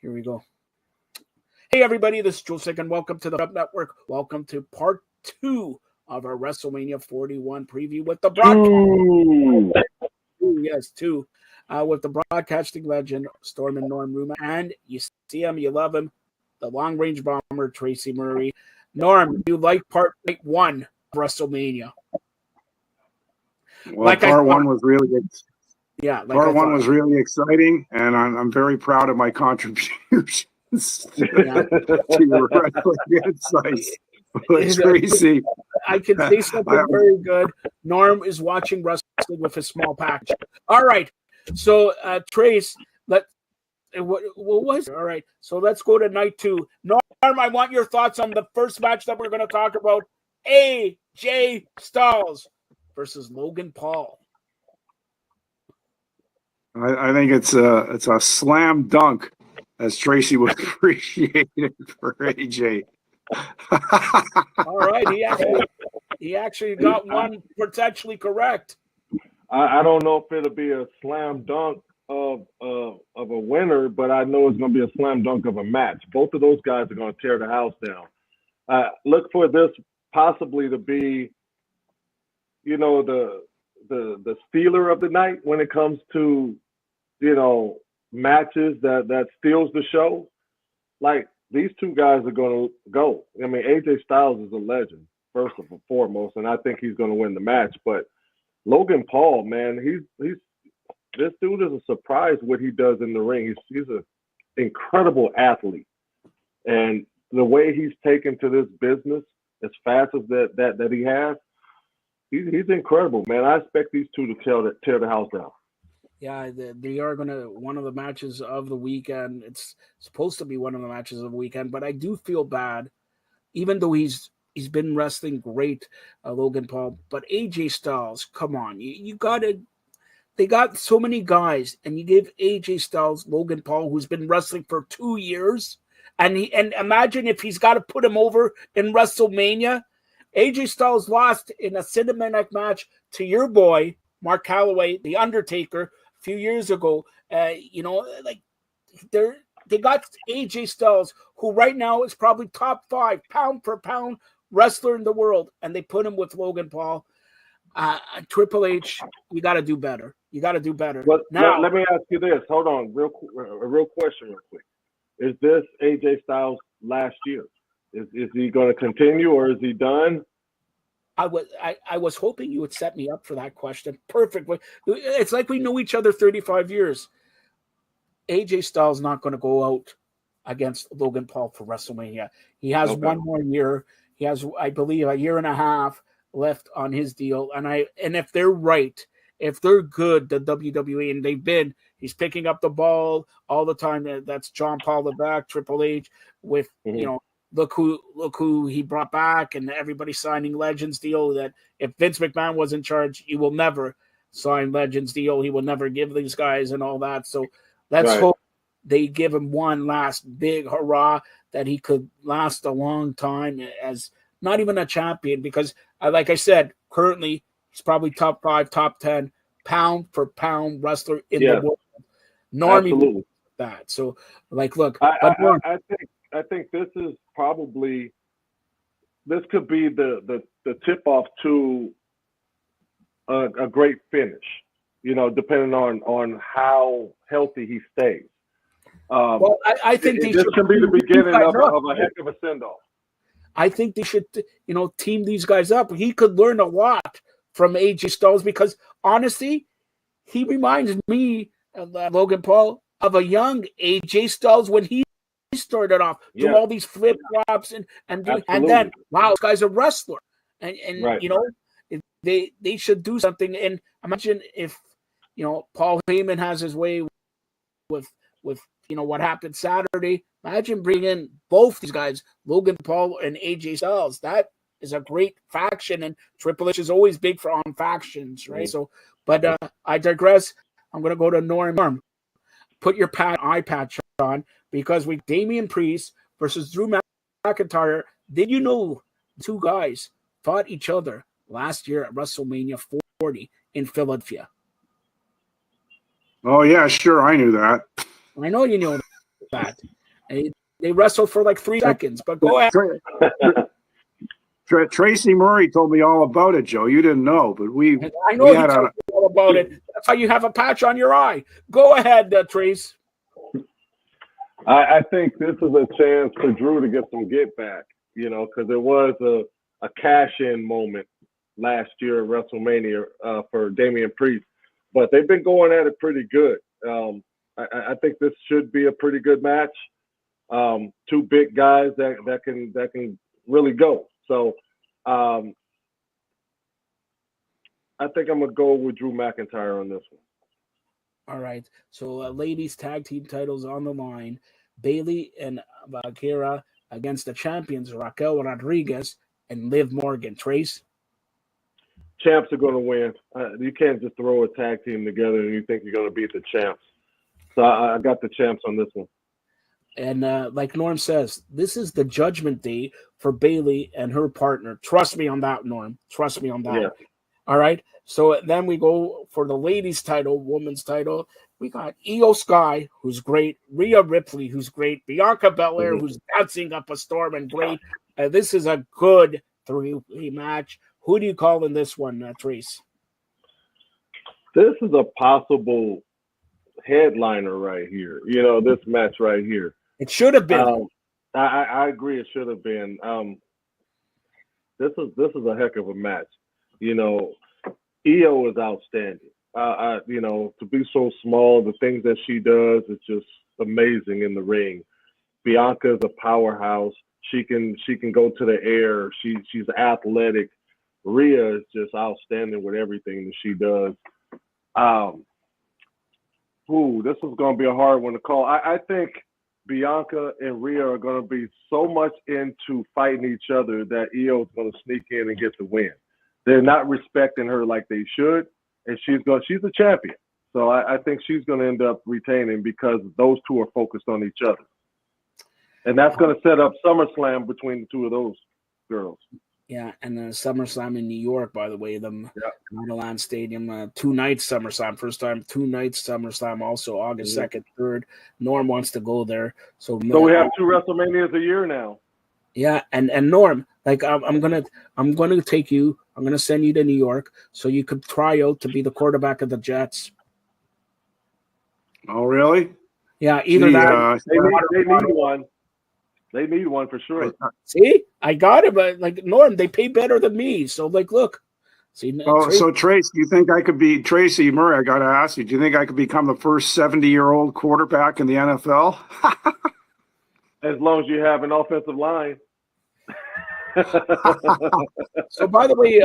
Here we go. Hey, everybody, this is Jules Sick, and welcome to the Up Network. Welcome to part 2 of our WrestleMania 41 preview with the broadcast. Yes, 2. With the broadcasting legend, Storm and Norm Ruma. And you see him, you love him, the long-range bomber, Tracy Murray. Norm, you like part 1 of WrestleMania? Well, part one was really good. Yeah, part one was really exciting, and I'm very proud of my contributions to your wrestling insights. Tracy, I can say something very good. Norm is watching wrestling with his small package. All right, so Trace, what was it? All right, so let's go to night 2. Norm, I want your thoughts on the first match that we're going to talk about: AJ Styles versus Logan Paul. I think it's a slam dunk, as Tracy would appreciate it for AJ. All right, he actually got one potentially correct. I don't know if it'll be a slam dunk of a winner, but I know it's going to be a slam dunk of a match. Both of those guys are going to tear the house down. Look for this possibly to be, the stealer of the night when it comes to, matches that steals the show. Like, these two guys are going to go. I mean, AJ Styles is a legend, first and foremost, and I think he's going to win the match. But Logan Paul, man, he's this dude is a surprise what he does in the ring. He's an incredible athlete. And the way he's taken to this business as fast as that he has, he's incredible, man. I expect these two to tear the house down. Yeah, they are going to one of the matches of the weekend. It's supposed to be one of the matches of the weekend, but I do feel bad, even though he's been wrestling great, Logan Paul. But AJ Styles, come on, you got to. They got so many guys, and you give AJ Styles Logan Paul, who's been wrestling for 2 years, and imagine if he's got to put him over in WrestleMania. AJ Styles lost in a cinematic match to your boy Mark Calloway, The Undertaker, a few years ago. They got AJ Styles, who right now is probably top 5 pound for pound wrestler in the world, and they put him with Logan Paul. Triple H, you got to do better. You got to do better. But now, let me ask you this. Hold on, a real question, real quick. Is this AJ Styles last year? Is he going to continue, or is he done? I was hoping you would set me up for that question perfectly. It's like we know each other 35 years. AJ Styles not going to go out against Logan Paul for WrestleMania. He has one more year. He has, I believe, a year and a half left on his deal. And if they're right, if they're good, the WWE, and they've been, he's picking up the ball all the time. That's John Paul Levesque, Triple H, with look who he brought back, and everybody signing Legends deal. That if Vince McMahon was in charge, he will never sign Legends deal. He will never give these guys and all that. So let's hope they give him one last big hurrah, that he could last a long time as not even a champion, because like I said, currently he's probably top 5, top 10 pound for pound wrestler in the world. Normally that. So look, I think this is probably, this could be the tip off to a great finish, depending on how healthy he stays. I think this can be the beginning of a heck of a send off. I think they should, team these guys up. He could learn a lot from AJ Styles, because honestly, he reminds me, Logan Paul, of a young AJ Styles when he started off doing all these flip flops and then, wow, this guy's a wrestler, and they should do something. And imagine if Paul Heyman has his way with what happened Saturday. Imagine bringing in both these guys, Logan Paul and AJ Styles. That is a great faction, and Triple H is always big for on factions, right? So, but I digress. I'm going to go to Norm. Put your eye patch on, because with Damian Priest versus Drew McIntyre, did you know the two guys fought each other last year at WrestleMania 40 in Philadelphia? Oh, yeah, sure. I knew that. I know you know that. They wrestled for like 3 seconds, but go ahead. Tracy Murray told me all about it, Joe. You didn't know, but I know you told me all about it. That's how you have a patch on your eye. Go ahead, Trace. I think this is a chance for Drew to get some get back, because it was a cash-in moment last year at WrestleMania for Damian Priest. But they've been going at it pretty good. I think this should be a pretty good match. 2 big guys that can really go. So I think I'm gonna go with Drew McIntyre on this one. All right. So ladies tag team titles on the line. Bayley and Valkyria against the champions Raquel Rodriguez and Liv Morgan. Trace? Champs are going to win. You can't just throw a tag team together and you think you're going to beat the champs. So I got the champs on this one. And like Norm says, this is the judgment day for Bayley and her partner. Trust me on that, Norm. Trust me on that. Yeah. All right. So then we go for the ladies' title, women's title. We got Io Sky, who's great. Rhea Ripley, who's great. Bianca Belair, who's bouncing up a storm and great. This is a good 3-way match. Who do you call in this one, Trace? This is a possible headliner right here. This match right here. It should have been. I agree. It should have been. This is a heck of a match. Io is outstanding. To be so small, the things that she does is just amazing in the ring. Bianca is a powerhouse. She can go to the air. She's athletic. Rhea is just outstanding with everything that she does. This is going to be a hard one to call. I think Bianca and Rhea are going to be so much into fighting each other that Io is going to sneak in and get the win. They're not respecting her like they should, and she's a champion. So I think she's going to end up retaining because those two are focused on each other. And that's going to set up SummerSlam between the two of those girls. Yeah, and SummerSlam in New York, by the way, Meadowlands Stadium, 2 nights SummerSlam, first time, 2 nights SummerSlam, also August 2nd, 3rd. Norm wants to go there. So we have 2 WrestleManias a year now. Yeah, and Norm, like I'm gonna take you. I'm gonna send you to New York so you could try out to be the quarterback of the Jets. Oh, really? Yeah, either that. They need one. They need one for sure. See, I got it, but like Norm, they pay better than me. So like, look. See. So Trace, do you think I could be Tracy Murray? I got to ask you. Do you think I could become the first 70-year-old quarterback in the NFL? As long as you have an offensive line. So by the way,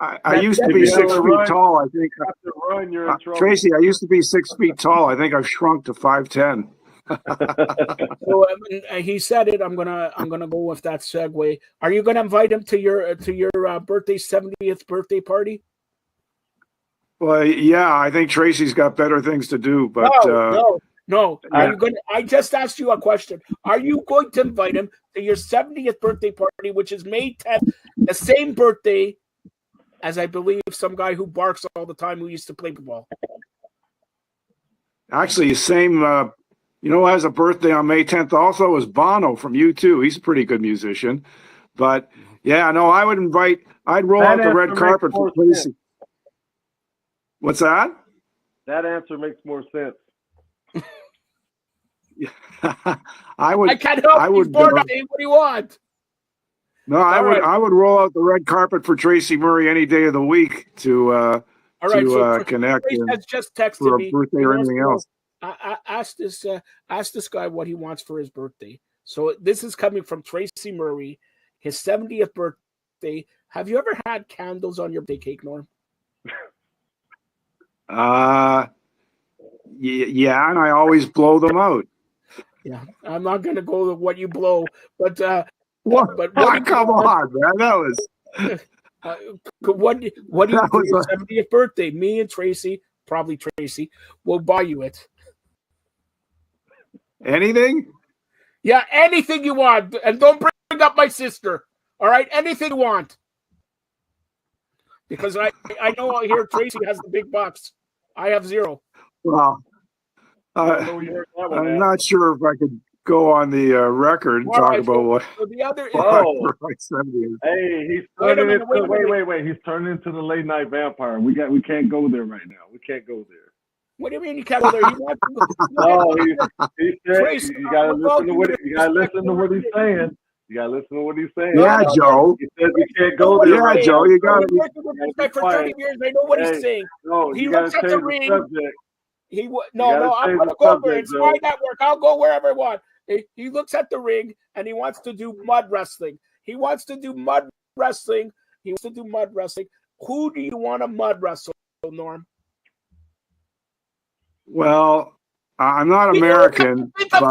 I used to be 6 feet tall. I think Tracy, I used to be 6 feet tall. I think I've shrunk to 5'10". So he said it. I'm gonna go with that segue. Are you gonna invite him to your birthday 70th birthday party? Well, yeah, I think Tracy's got better things to do. But no. Are you going? I just asked you a question. Are you going to invite him to your 70th birthday party, which is May 10th, the same birthday as I believe some guy who barks all the time who used to play football? Actually, the same. Who has a birthday on May 10th also is Bono from U2. He's a pretty good musician. But yeah, no, I'd roll out the red carpet for Tracy. What's that? That answer makes more sense. I would. I can't help. I would. What do you want? No, I would roll out the red carpet for Tracy Murray any day of the week to connect. Trace has just texted me. For a birthday or anything else. I asked this guy what he wants for his birthday. So this is coming from Tracy Murray, his 70th birthday. Have you ever had candles on your birthday cake, Norm? Yeah, and I always blow them out. Yeah, I'm not going to go with what you blow, but what? But what come on, man, that was. What do you for your 70th birthday? Me and Tracy, probably Tracy, will buy you it. Anything? Yeah, anything you want, and don't bring up my sister. All right, anything you want, because I know here Tracy has the big bucks. I have 0. Well, I know you heard that one. I'm not sure if I could go on the record and talk about what. So the other Oh, I said here. hey, he's Wait a turning minute, into wait a minute. wait. He's turning into the late night vampire. We can't go there right now. We can't go there. What do you mean you can't go there? He wants to go. Oh, he said Trace, you gotta with all listen to due what you gotta respect, listen to what he's saying. You gotta listen to what he's saying. Yeah, no, Joe. He says we can't know go what there he's Yeah, right saying. Joe, now. you got I've it. been working with this guy for 30 years. I know what he's Hey, saying. no, He you gotta looks at the change the ring. subject. No, I'm change going the to go over. subject, It's Joe. my network. I'll go wherever I want. He looks at the ring and he wants to do mud wrestling. He wants to do mud wrestling. Who do you want to mud wrestle, Norm? Well, I'm not American, but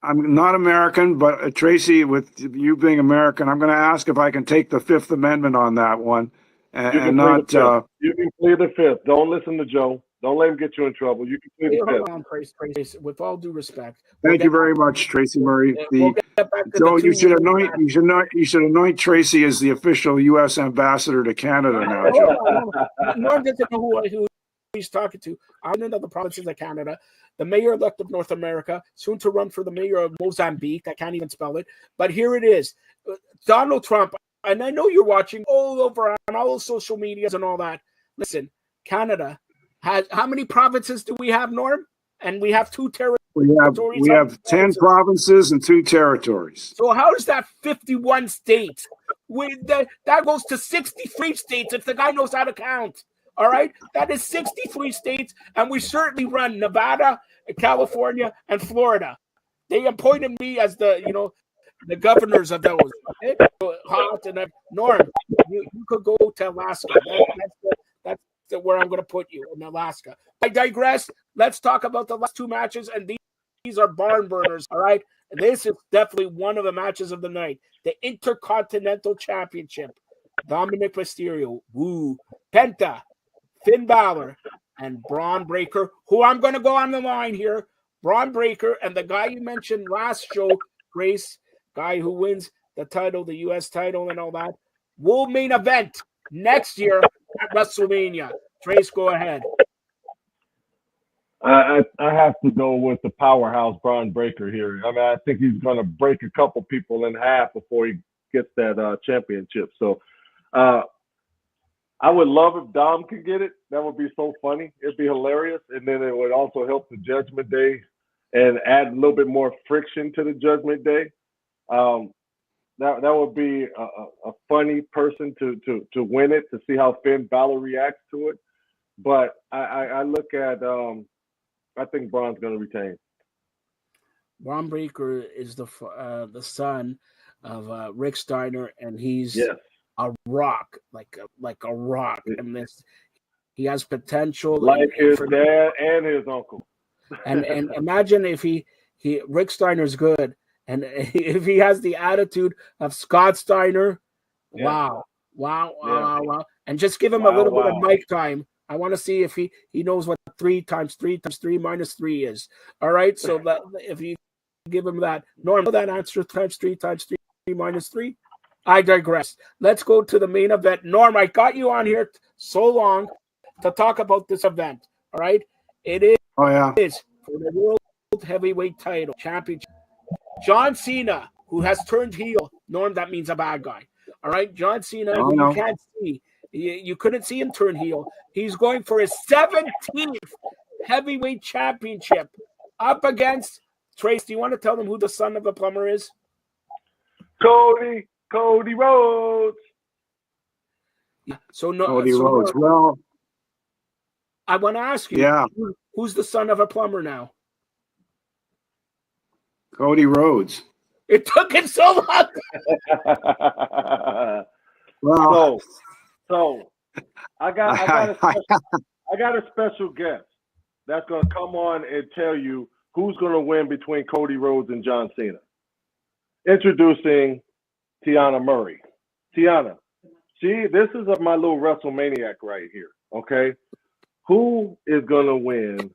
I'm not American. But Tracy, with you being American, I'm going to ask if I can take the Fifth Amendment on that one, and not. You can plead the fifth. Don't listen to Joe. Don't let him get you in trouble. You can plead the fifth. Hold on, Trace. With all due respect. Thank you very much, Tracy Murray. We'll get back to Joe, the you should anoint Tracy as the official U.S. ambassador to Canada now, Joe. Norm doesn't know who he's talking to. I'm in the provinces of Canada, the mayor-elect of North America, soon to run for the mayor of Mozambique. I can't even spell it, but here it is. Donald Trump, and I know you're watching all over on all social medias and all that. Listen, Canada has how many provinces do we have, Norm? And we have 2 territories. We have 10 provinces and 2 territories. So how is that 51 states? That goes to 63 states if the guy knows how to count. All right, that is 63 states, and we certainly run Nevada, California, and Florida. They appointed me as the governors of those. Okay? So, hot and Norm, you could go to Alaska. That's where I'm going to put you, in Alaska. I digress. Let's talk about the last 2 matches, and these are barn burners. All right, and this is definitely one of the matches of the night: the Intercontinental Championship. Dominic Mysterio, Penta, Finn Balor, and Braun Breaker, who I'm going to go on the line here. Braun Breaker and the guy you mentioned last show, Grace, guy who wins the title, the U.S. title and all that, will main event next year at WrestleMania. Trace, go ahead. I have to go with the powerhouse Braun Breaker here. I mean, I think he's going to break a couple people in half before he gets that championship. So, I would love if Dom could get it. That would be so funny. It'd be hilarious. And then it would also help the Judgment Day and add a little bit more friction to the Judgment Day. That would be a funny person to win it, to see how Finn Balor reacts to it. But I look at, I think Braun's going to retain. Braun Breaker is the son of Rick Steiner, and he's a rock, like a rock. And he has potential, like his dad and his uncle. And imagine if Rick Steiner's good, and if he has the attitude of Scott Steiner, wow. And just give him a little bit of mic time. I want to see if he knows what 3 times 3 times 3 minus 3 is. All right, so that if you give him that, Norm, that answer times 3 minus 3. I digress. Let's go to the main event. Norm, I got you on here so long to talk about this event. All right, it is. Oh yeah. Is for the World Heavyweight Title Championship. John Cena, who has turned heel. Norm, that means a bad guy. All right, John Cena, who you can't see. You couldn't see him turn heel. He's going for his 17th heavyweight championship up against Trace. Do you want to tell them who the son of a plumber is? Cody Rhodes. Yeah. Cody Rhodes. Well, I want to ask you, who's the son of a plumber now? Cody Rhodes. It took him so long. Well, so I got a special guest that's going to come on and tell you who's going to win between Cody Rhodes and John Cena. Introducing Tiana Murray. Tiana, this is my little WrestleManiac right here, okay? Who is going to win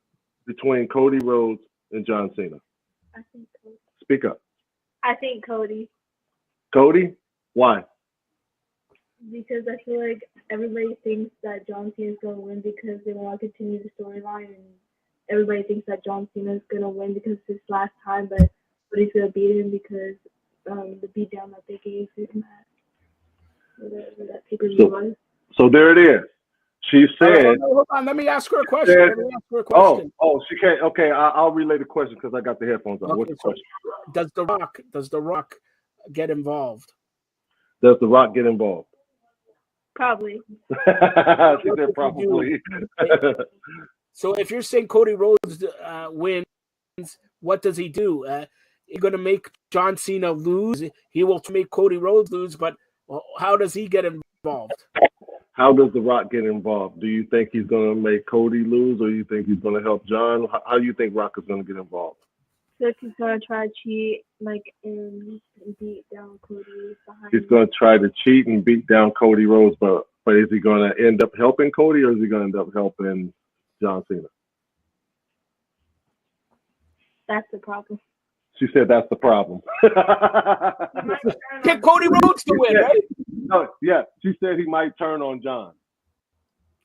between Cody Rhodes and John Cena? I think Cody. Speak up. I think Cody. Cody? Why? because I feel like everybody thinks that John Cena is going to win because they want to continue the storyline, and everybody thinks that John Cena is going to win because it's his last time, but he's going to beat him because the beatdown that they gave him at that pay-per-view was. So there it is. She said. Hold on, let me ask her a question. Oh, she can't. Okay, I'll relay the question because I got the headphones on. Okay, What's the question? Does The Rock get involved? Does The Rock get involved? Probably. She said probably. So if you're saying Cody Rhodes wins, what does he do? He's going to make John Cena lose. He will make Cody Rhodes lose, but how does he get involved? How does The Rock get involved? Do you think he's going to make Cody lose, or you think he's going to help John? How do you think Rock is going to get involved? I think he's going to try to cheat, and beat down Cody. He's going to try to cheat and beat down Cody Rhodes, but is he going to end up helping Cody, or is he going to end up helping John Cena? That's the problem. She said that's the problem. Get Cody Rhodes to win, right? No, yeah. She said he might turn on John.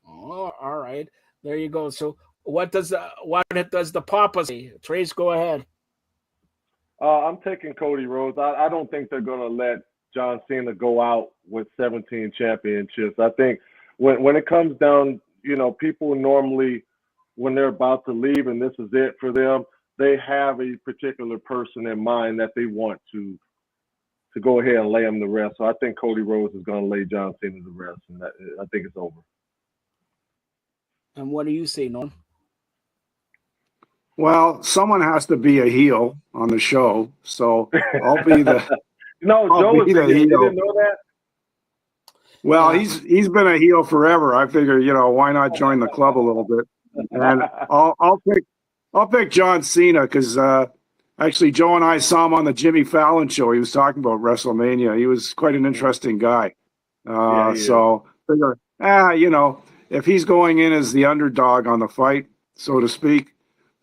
Oh, all right. There you go. So what does the Papa say? Trace, go ahead. I'm taking Cody Rhodes. I don't think they're going to let John Cena go out with 17 championships. I think when it comes down, people normally, when they're about to leave and this is it for them, they have a particular person in mind that they want to go ahead and lay him to rest. So I think Cody Rhodes is going to lay John Cena to rest, and I think it's over. And what do you say, Norm? Well, someone has to be a heel on the show, so I'll be the. No, Joe is the heel. You didn't know that? Well, he's been a heel forever. I figure, why not join the club a little bit? And I'll pick John Cena because actually Joe and I saw him on the Jimmy Fallon show. He was talking about WrestleMania. He was quite an interesting guy. So figure, if he's going in as the underdog on the fight, so to speak,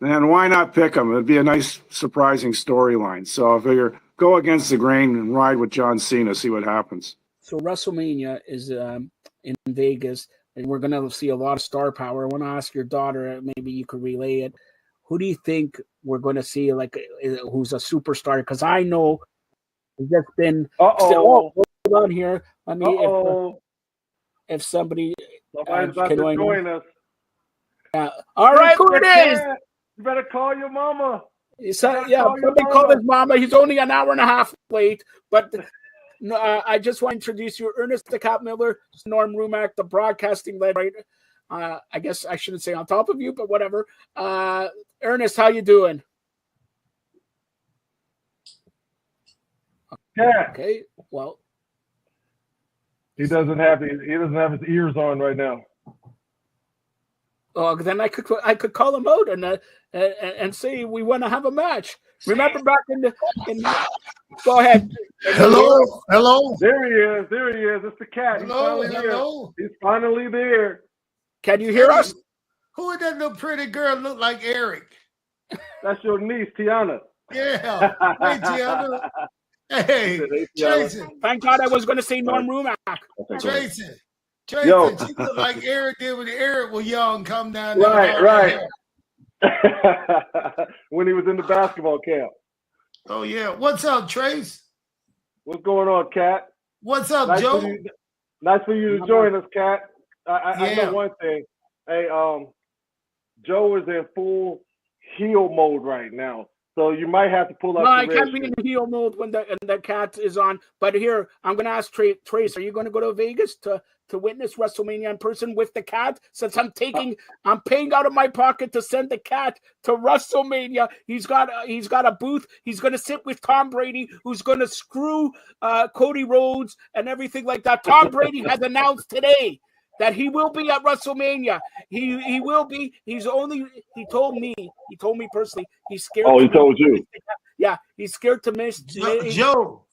then why not pick him? It'd be a nice, surprising storyline. So I figure go against the grain and ride with John Cena, see what happens. So WrestleMania is in Vegas, and we're going to see a lot of star power. I want to ask your daughter, maybe you could relay it. Who do you think we're going to see, who's a superstar? Because I know it's just been. Hold on here. Let me. If somebody somebody's about to join us. All right, who it is? You better call your mama. Somebody call his mama. He's only an hour and a half late, but. No, I just want to introduce you, Ernest the Cat Miller, Norm Rumack, the broadcasting lead. Right? I guess I shouldn't say on top of you, but whatever. Ernest, how you doing? Yeah. Okay. Well, he doesn't have his ears on right now. Oh, then I could call him out and say we want to have a match. Remember back in the go ahead. Hello. There he is. It's the cat. Hello. He's finally there. Can you hear us? Who would that little pretty girl look like Eric? That's your niece, Tiana. Yeah. Hey, Tiana. Hey, Tracy. Thank God I was going to say Norm Rumack. Tracy, yo. She look like Eric did when Eric was young. Come down there. Right. When he was in the basketball camp. Oh yeah. What's up, Trace? What's going on, Kat? What's up, Joe? Nice for you to join us, Kat. I know one thing. Hey, Joe is in full heel mode right now. So you might have to pull up. No, I can't be in heel mode when the cat is on. But here, I'm going to ask Trace, are you going to go to Vegas to witness WrestleMania in person with the cat? Since I'm paying out of my pocket to send the cat to WrestleMania. He's got a booth. He's going to sit with Tom Brady, who's going to screw Cody Rhodes and everything like that. Tom Brady has announced today that he will be at WrestleMania. He will be. He told me personally, he's scared. Oh, he told you. Yeah, he's scared to miss. Joe,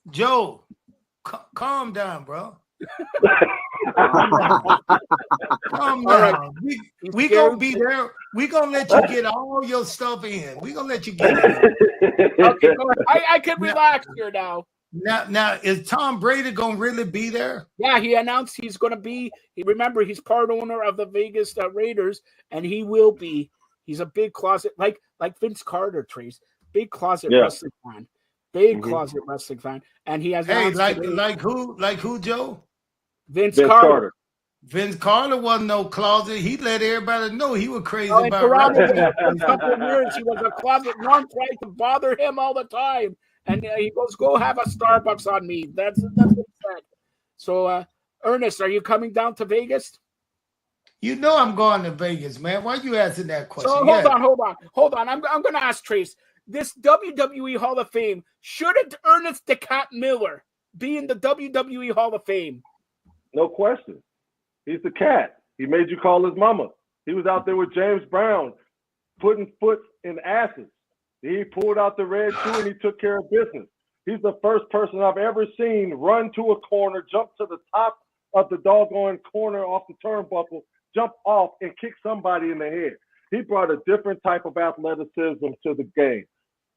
calm down, bro. Calm down. Right. We gonna be there. We gonna let you get all your stuff in. We gonna let you get it in. Okay, I can relax here now. Now, is Tom Brady gonna really be there? Yeah, he announced he's going to be. Remember, he's part owner of the Vegas Raiders, and he will be. He's a big closet, like Vince Carter, Trace, big closet wrestling fan, closet wrestling fan, and he has. Hey, like who, Joe? Vince Carter. Vince Carter wasn't no closet. He let everybody know he was crazy in about Toronto, wrestling. for a couple of years, he was a closet non tried to bother him all the time. And he goes, "Go have a Starbucks on me." That's what he said. So, Ernest, are you coming down to Vegas? You know I'm going to Vegas, man. Why are you asking that question? So hold on. I'm going to ask Trace. This WWE Hall of Fame, shouldn't Ernest the Cat Miller be in the WWE Hall of Fame? No question. He's the cat. He made you call his mama. He was out there with James Brown, putting foot in asses. He pulled out the red shoe and he took care of business. He's the first person I've ever seen run to a corner, jump to the top of the doggone corner off the turnbuckle, jump off and kick somebody in the head. He brought a different type of athleticism to the game.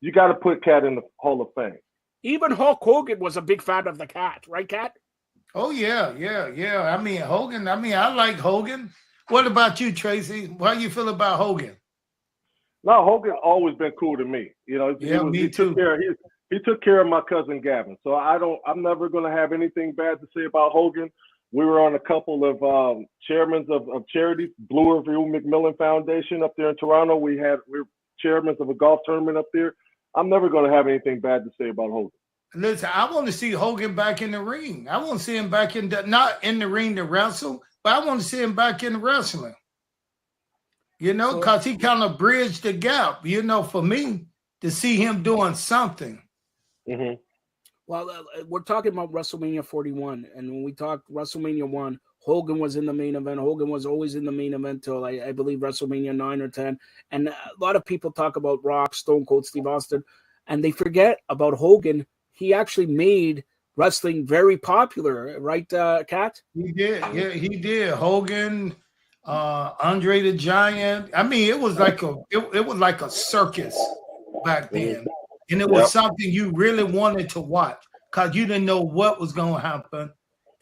You got to put Cat in the Hall of Fame. Even Hulk Hogan was a big fan of the Cat, right, Cat? Oh, yeah. I mean, Hogan, I like Hogan. What about you, Tracy? How you feel about Hogan? No, Hogan always been cool to me. You know, me too. He took care of my cousin Gavin. So I'm never going to have anything bad to say about Hogan. We were on a couple of chairmen of charities, Blue Review McMillan Foundation up there in Toronto. We're chairmen of a golf tournament up there. I'm never going to have anything bad to say about Hogan. Listen, I want to see Hogan back in the ring. I want to see him back not in the ring to wrestle, but I want to see him back in wrestling. You know, because he kind of bridged the gap, you know, for me to see him doing something. Mm-hmm. Well, we're talking about WrestleMania 41, and when we talked WrestleMania 1, Hogan was in the main event. Hogan was always in the main event till I believe WrestleMania 9 or 10. And a lot of people talk about Rock, Stone Cold Steve Austin, and they forget about Hogan. He actually made wrestling very popular, right, Kat? He did. Yeah, he did. Hogan, Andre the Giant. I mean, it was like a circus back then. And it was something you really wanted to watch because you didn't know what was going to happen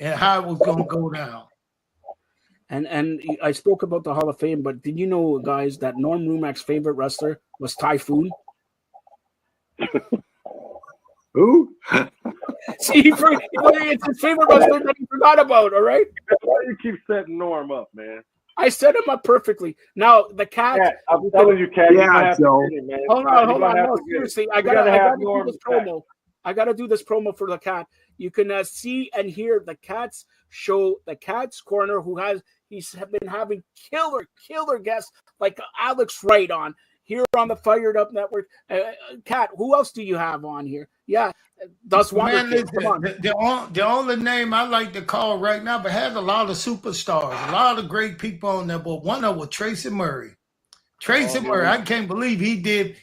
and how it was going to go down. And I spoke about the Hall of Fame, but did you know, guys, that Norm Rumac's favorite wrestler was Typhoon? Who? See, it's his favorite wrestler that he forgot about, all right? Why do you keep setting Norm up, man? I set him up perfectly. Now, the Cat. Yeah, I'm telling you, Cat. Yeah, Joe. Hold on. No, seriously. I gotta do this promo. I got to do this promo for the Cat. You can see and hear the Cat's show, the Cat's Corner, he's been having killer guests like Alex Wright on here on the Fired Up Network. Cat, who else do you have on here? Yeah, that's one. The only name I like to call right now, but has a lot of superstars, a lot of great people on there, but one of them was Tracy Murray. Murray, I can't believe he did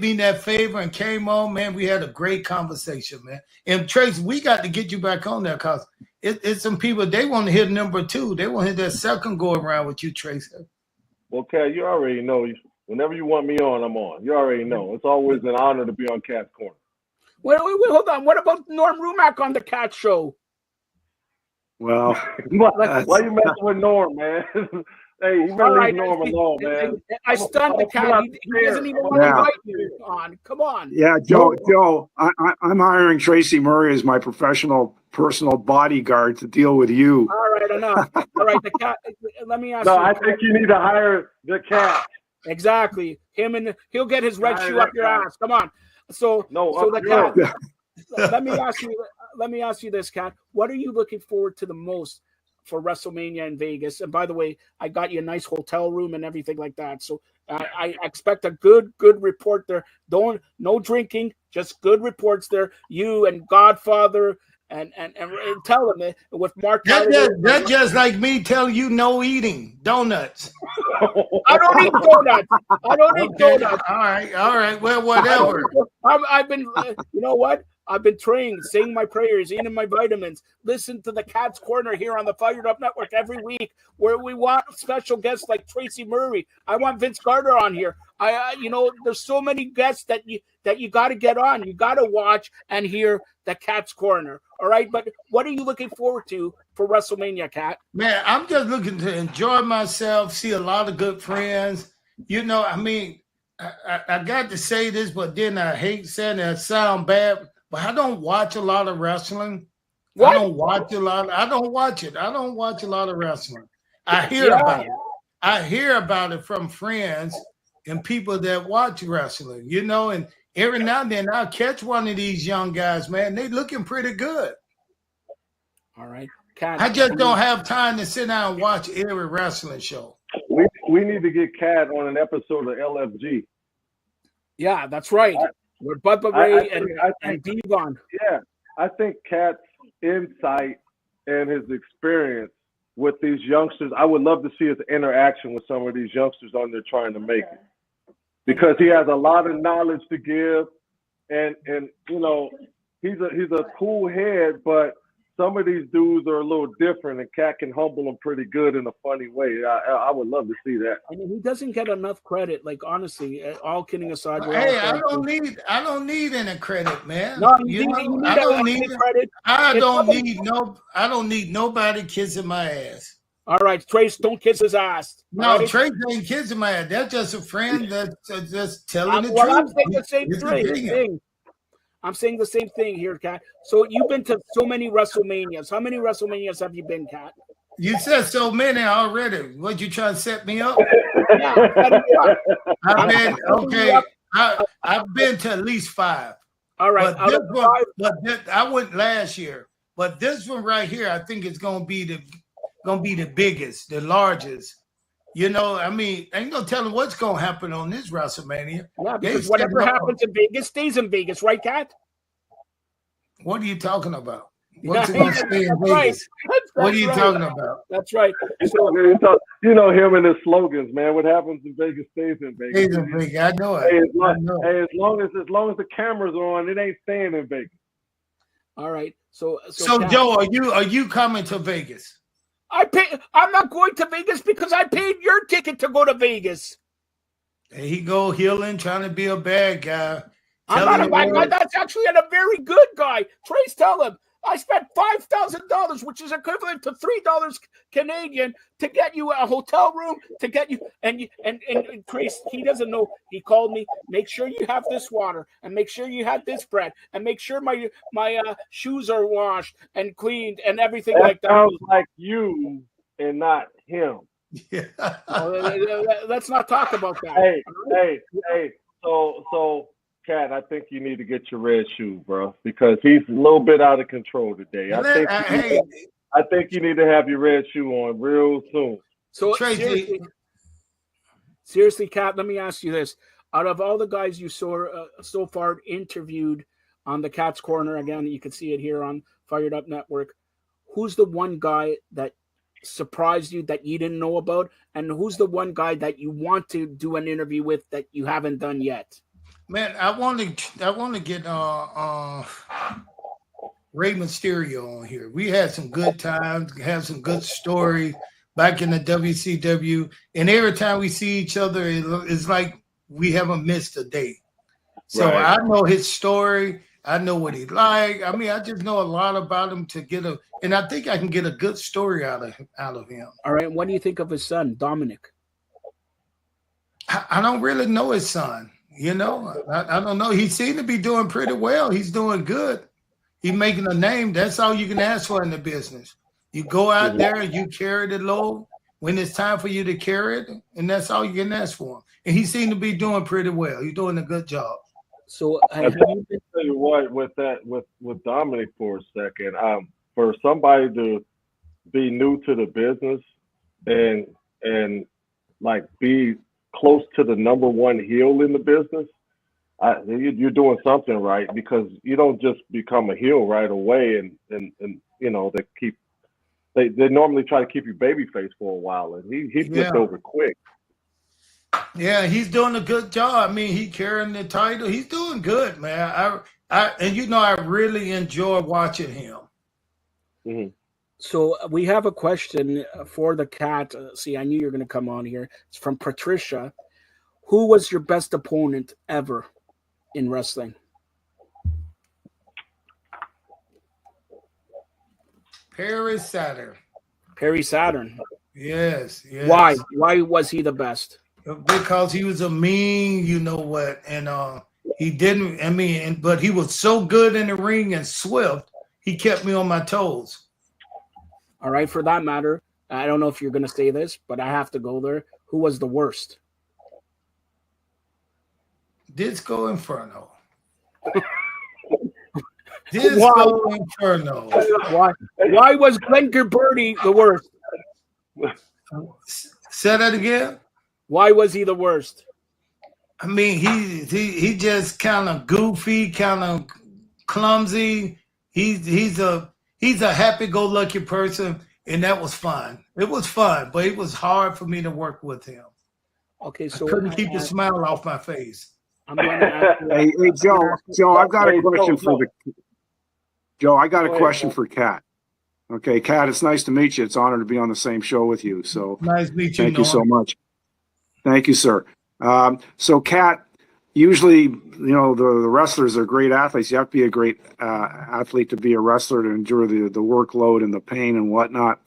me that favor and came on, man. We had a great conversation, man. And Tracy, we got to get you back on there because it's some people, they want to hear number 2. They want to hear that second go around with you, Tracy. Well, Cat, you already know. Whenever you want me on, I'm on. You already know. It's always an honor to be on Cat's Corner. Wait, hold on. What about Norm Rumack on the Cat Show? Well, why you messing with Norm, man? Hey, you better leave Norm alone, man. I stunned the Cat. He doesn't even want to invite you on. Come on. Yeah, Joe, I'm hiring Tracy Murray as my professional personal bodyguard to deal with you. All right, enough. All right, the Cat. Let me ask you. No, I think you need to hire the Cat. Exactly. He'll get his red shoe up your ass. Come on. So the Cat. Let me ask you this, Cat. What are you looking forward to the most for WrestleMania in Vegas? And by the way, I got you a nice hotel room and everything like that. So I expect a good report there. No drinking, just good reports there. You and Godfather and tell them with Mark. That's just like me telling you no eating donuts. I don't eat donuts. All right. Well, whatever. I've been, you know what? I've been trained, saying my prayers, eating my vitamins. Listen to the Cat's Corner here on the Fired Up Network every week, where we want special guests like Tracy Murray. I want Vince Carter on here. there's so many guests that you got to get on. You got to watch and hear the Cat's Corner. All right, but what are you looking forward to for WrestleMania, Cat? Man, I'm just looking to enjoy myself, see a lot of good friends. I got to say this, but then I hate saying it. It sound bad, but I don't watch a lot of wrestling. What? I don't watch a lot. I don't watch it. I don't watch a lot of wrestling. I hear about it. I hear about it from friends and people that watch wrestling, and every now and then I'll catch one of these young guys, man. They looking pretty good. All right. Cat, I just don't have time to sit down and watch every wrestling show. We need to get Cat on an episode of LFG. Yeah, that's right. With Bubba Ray and Devon. Yeah, I think Cat's insight and his experience with these youngsters, I would love to see his interaction with some of these youngsters on there trying to make it. Because he has a lot of knowledge to give, and he's a cool head, but some of these dudes are a little different, and Cat can humble them pretty good in a funny way. I would love to see that. I mean, he doesn't get enough credit. Like, honestly, all kidding aside. Hey, I don't need any credit, man. No, I don't need credit. I don't need nobody kissing my ass. All right, Trace, don't kiss his ass. No, right? Trace ain't kissing my ass. That's just a friend that's just telling the truth. I'm saying the same thing. I'm saying the same thing here, Kat. So you've been to so many WrestleManias. How many WrestleManias have you been, Kat? You said so many already. What, you trying to set me up? I've been to at least 5. All right. I went last year. But this one right here, I think it's gonna be the biggest, the largest. Ain't no telling what's gonna happen on this WrestleMania. Yeah, because whatever happens in Vegas stays in Vegas, right, Kat? What are you talking about? What's it gonna stay in Vegas? What are you talking about? That's right. Him and his slogans, man. What happens in Vegas stays in Vegas. Stays in Vegas. I know it. As long as the cameras are on, it ain't staying in Vegas. All right. So Kat, Joe, are you coming to Vegas? I'm not going to Vegas because I paid your ticket to go to Vegas. There he go, healing, trying to be a bad guy. I'm not a bad guy. That's actually a very good guy. Trace, tell him. I spent $5,000, which is equivalent to $3 Canadian, to get you a hotel room, to get you and Trace, he doesn't know. He called me. Make sure you have this water, and make sure you have this bread, and make sure my shoes are washed and cleaned and everything like that. Sounds like you and not him. Yeah. Let's not talk about that. Hey. So. Cat, I think you need to get your red shoe, bro, because he's a little bit out of control today. I think you need to have your red shoe on real soon. So seriously, Cat, let me ask you this: out of all the guys you saw so far interviewed on the Cat's Corner, again, you can see it here on Fired Up Network, who's the one guy that surprised you that you didn't know about, and who's the one guy that you want to do an interview with that you haven't done yet? Man, I want to get Rey Mysterio on here. We had some good times, had some good story back in the WCW, and every time we see each other, it's like we haven't missed a day. So right. I know his story. I know what he's like. I mean, I just know a lot about him and I think I can get a good story out of him. All right. What do you think of his son, Dominic? I don't really know his son. I don't know. He seemed to be doing pretty well. He's doing good. He's making a name. That's all you can ask for in the business. You go out there and you carry the load when it's time for you to carry it, and that's all you can ask for him. And he seemed to be doing pretty well. He's doing a good job. So I tell you what, with Dominic for a second, for somebody to be new to the business and like be close to the number one heel in the business, you're doing something right, because you don't just become a heel right away, and they normally try to keep you babyface for a while, and he flipped over quick. Yeah, he's doing a good job. I mean, he carrying the title. He's doing good, man. I really enjoy watching him. Mm-hmm. So we have a question for the Cat. See, I knew you were going to come on here. It's from Patricia. Who was your best opponent ever in wrestling? Perry Saturn. Perry Saturn. Yes. Why? Why was he the best? Because he was a mean, you know what, and he didn't. I mean, but he was so good in the ring and swift. He kept me on my toes. All right, for that matter, I don't know if you're going to say this, but I have to go there. Who was the worst? Disco Inferno. Disco Inferno. Why was Glenn Gilberti the worst? Say that again. Why was he the worst? I mean, he just kind of goofy, kind of clumsy. He's a happy-go-lucky person, and that was fun. It was fun, but it was hard for me to work with him. Okay, so I couldn't keep the smile off my face. I'm going to ask you. Hey, Joe, I've got a question for Joe. I got a question for Kat. Okay, Kat, it's nice to meet you. It's an honor to be on the same show with you. So nice to meet you. Thank you so much. Thank you, sir. So, Kat, usually, the wrestlers are great athletes. You have to be a great athlete to be a wrestler, to endure the workload and the pain and whatnot.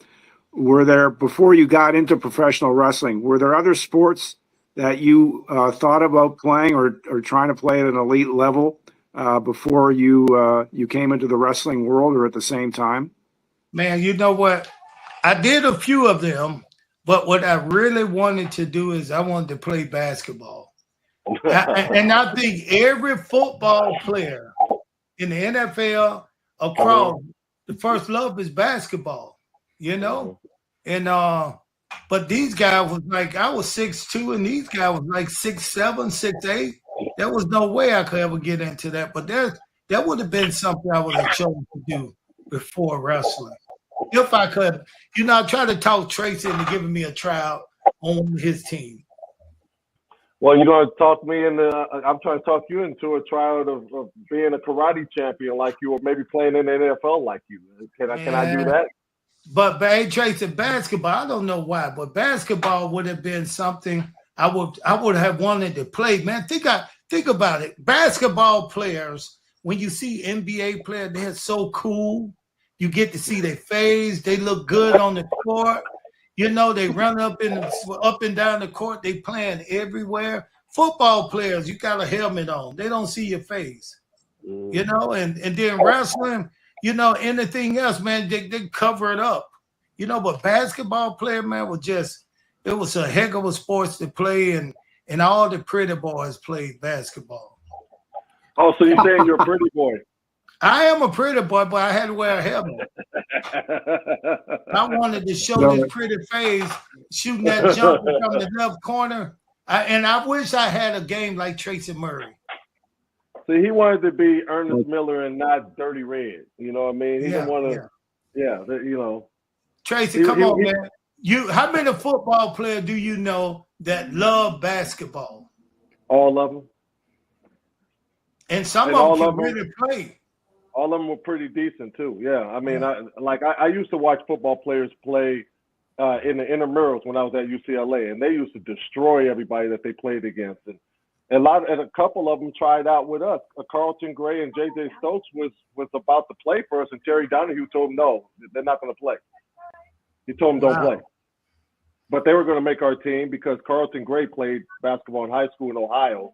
Were there, before you got into professional wrestling, were there other sports that you thought about playing or trying to play at an elite level before you came into the wrestling world, or at the same time? Man, you know what? I did a few of them, but what I really wanted to do is I wanted to play basketball. And I think every football player in the NFL across, the first love is basketball, And but these guys was like, I was 6'2", and these guys was like 6'7", 6'8". There was no way I could ever get into that. But that would have been something I would have chosen to do before wrestling. If I could, I tried to talk Tracy into giving me a tryout on his team. Well, you're going to talk me into, I'm trying to talk you into a tryout of being a karate champion like you, or maybe playing in the NFL like you. Can I do that? But hey, Tracy, basketball, I don't know why, but basketball would have been something I would have wanted to play. Man, think about it. Basketball players, when you see NBA players, they're so cool. You get to see their face. They look good on the court. They run up and down the court. They playing everywhere. Football players, you got a helmet on. They don't see your face. And then wrestling, anything else, man, they cover it up. But basketball player, man, it was a heck of a sport to play, and all the pretty boys played basketball. Oh, so you're saying you're a pretty boy? I am a pretty boy, but I had to wear a helmet. I wanted to show this pretty face, shooting that jump from the left corner. And I wish I had a game like Tracy Murray. See, he wanted to be Ernest Miller and not Dirty Red. You know what I mean? He didn't want to, Tracy, come on, man. How many football players do you know that love basketball? All of them. And some of them can really play. All of them were pretty decent too. Yeah, I mean, I used to watch football players play in the intramurals when I was at UCLA, and they used to destroy everybody that they played against. And a couple of them tried out with us. Carlton Gray and J.J. Stokes was about to play for us, and Terry Donahue told them no, they're not going to play. He told them don't play. But they were going to make our team because Carlton Gray played basketball in high school in Ohio,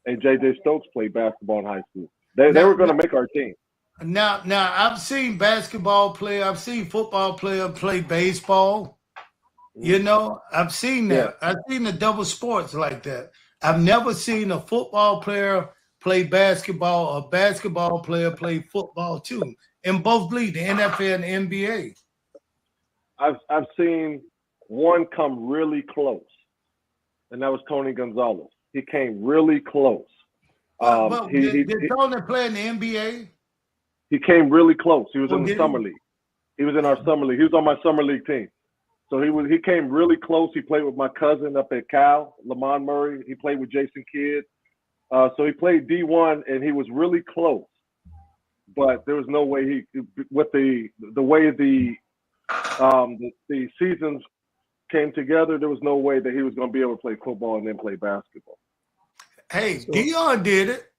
and J.J. Stokes played basketball in high school. They were going to make our team. Now I've seen basketball player, I've seen football player play baseball. I've seen that. Yeah. I've seen the double sports like that. I've never seen a football player play basketball, a basketball player play football too. In both leagues, the NFL and the NBA. I've seen one come really close, and that was Tony Gonzalez. He came really close. Did Tony play in the NBA? He came really close. He was in the summer league. He was in our summer league. He was on my summer league team. So he came really close. He played with my cousin up at Cal, Lamont Murray. He played with Jason Kidd. So he played D1, and he was really close. But there was no way with the way the seasons came together, there was no way that he was going to be able to play football and then play basketball. Hey, So, Dion did it.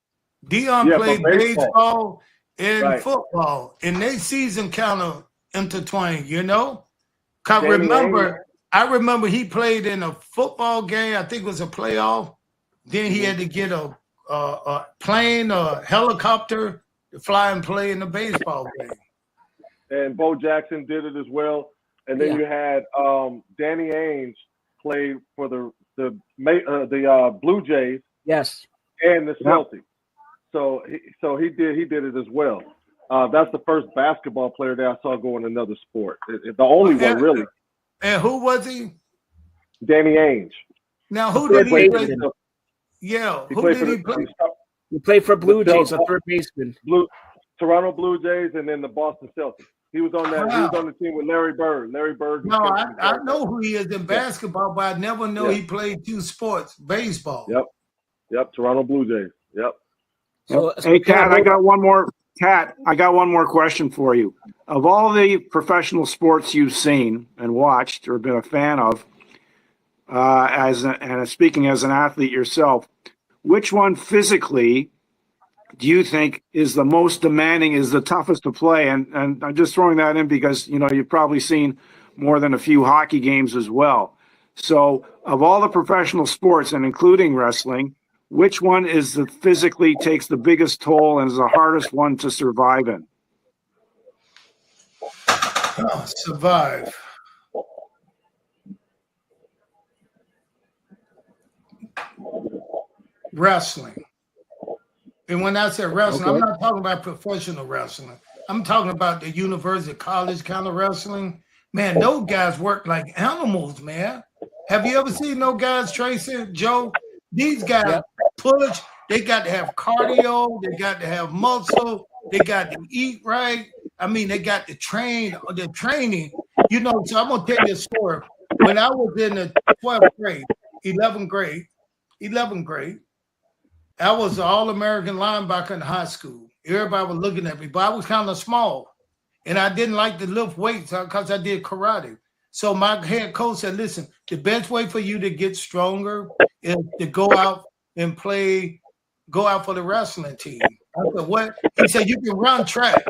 Dion Yeah, played for baseball. baseball and Right. football, and they season kind of intertwined, you know? I Danny remember he played in a football game. I think it was a playoff. Then he had to get a plane or helicopter to fly and play in the baseball game. and Bo Jackson did it as well. And then Yeah. you had Danny Ainge played for the Blue Jays yes. and the Celtics. So he did it as well. That's the first basketball player that I saw go in another sport. The only one really. And who was he? Danny Ainge. Now who did he play? baseman. Yeah, He who played did for he play? He played for Blue The Jays, a Celt- third baseman. Toronto Blue Jays, and then the Boston Celtics. He was on that. Wow. He was on the team with Larry Bird. Larry Bird. No, I know who he is in basketball, but I never know Yeah. he played two sports, baseball. Yep. Toronto Blue Jays. Yep. So, Hey, Kat, I got one more. Kat, I got one more question for you. Of all the professional sports you've seen and watched or been a fan of, speaking as an athlete yourself, which one physically do you think is the most demanding, is the toughest to play? And I'm just throwing that in because, you've probably seen more than a few hockey games as well. So of all the professional sports, and including wrestling, which one is the physically takes the biggest toll and is the hardest one to survive in? Survive. Wrestling. And when I say wrestling, I'm not talking about professional wrestling. I'm talking about the university, college kind of wrestling. Man, those guys work like animals, man. Have you ever seen those guys, Tracy, Joe? These guys push. They got to have cardio. They got to have muscle. They got to eat right. I mean, they got to train. The training, So I'm gonna tell you a story. When I was in the 12th grade, 11th grade, I was an All-American linebacker in high school. Everybody was looking at me, but I was kind of small, and I didn't like to lift weights because I did karate. So my head coach said, "Listen, the best way for you to get stronger is to go out and go out for the wrestling team." I said, "What?" He said, "You can run track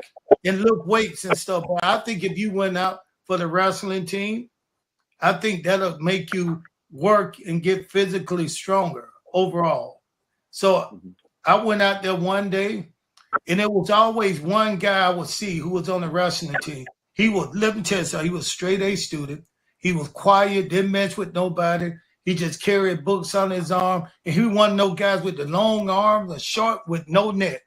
and lift weights and stuff, but I think if you went out for the wrestling team, I think that'll make you work and get physically stronger overall." So I went out there one day, and there was always one guy I would see who was on the wrestling team. He was, let me tell you something, he was a straight A student. He was quiet, didn't mess with nobody. He just carried books on his arm, and he wasn't no guys with the long arms, the short with no neck.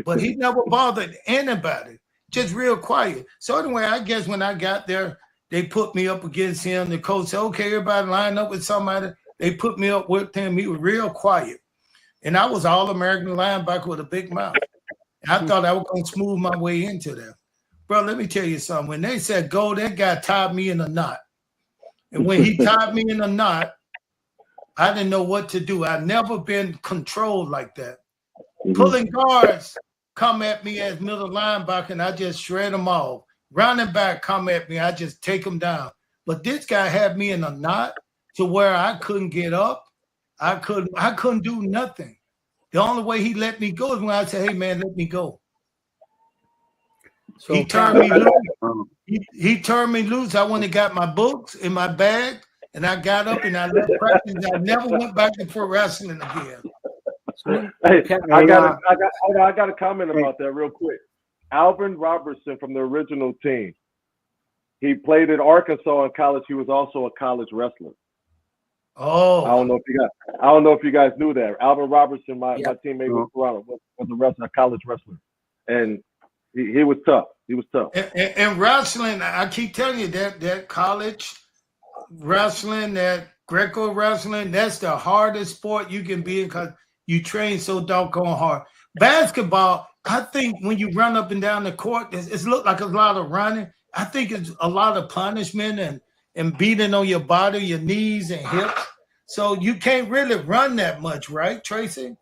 But he never bothered anybody, just real quiet. So anyway, I guess when I got there, they put me up against him. The coach said, "Okay, everybody line up with somebody." They put me up with him. He was real quiet. And I was All-American linebacker with a big mouth. And I thought I was going to smooth my way into that. Bro, let me tell you something. When they said go, that guy tied me in a knot. And when he tied me in a knot, I didn't know what to do. I've never been controlled like that. Pulling guards come at me as middle linebacker, and I just shred them off. Running back come at me, I just take them down. But this guy had me in a knot to where I couldn't get up. I couldn't do nothing. The only way he let me go is when I said, "Hey man, let me go." So he turned me loose. He turned me loose. I went and got my books in my bag, and I got up and I left practice. I never went back to pro wrestling again. Hey, I got a comment about that real quick. Alvin Robertson from the original team. He played at Arkansas in college. He was also a college wrestler. Oh, I don't know if you guys knew that. Alvin Robertson, my teammate with Toronto, was a college wrestler, and he was tough. He was tough. And wrestling, I keep telling you that college wrestling, that Greco wrestling, that's the hardest sport you can be in because you train so doggone hard. Basketball, I think when you run up and down the court, it looks like a lot of running. I think it's a lot of punishment and beating on your body, your knees and hips. So you can't really run that much, right, Tracy?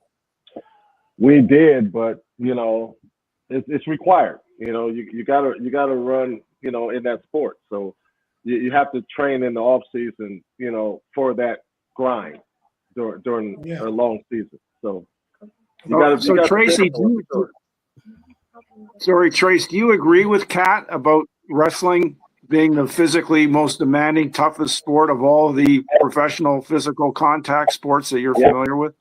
We did, but it's required. You gotta run, in that sport. So you have to train in the off season, for that grind. during a long season. So Tracy, Trace, do you agree with Kat about wrestling being the physically most demanding, toughest sport of all the professional physical contact sports that you're familiar with?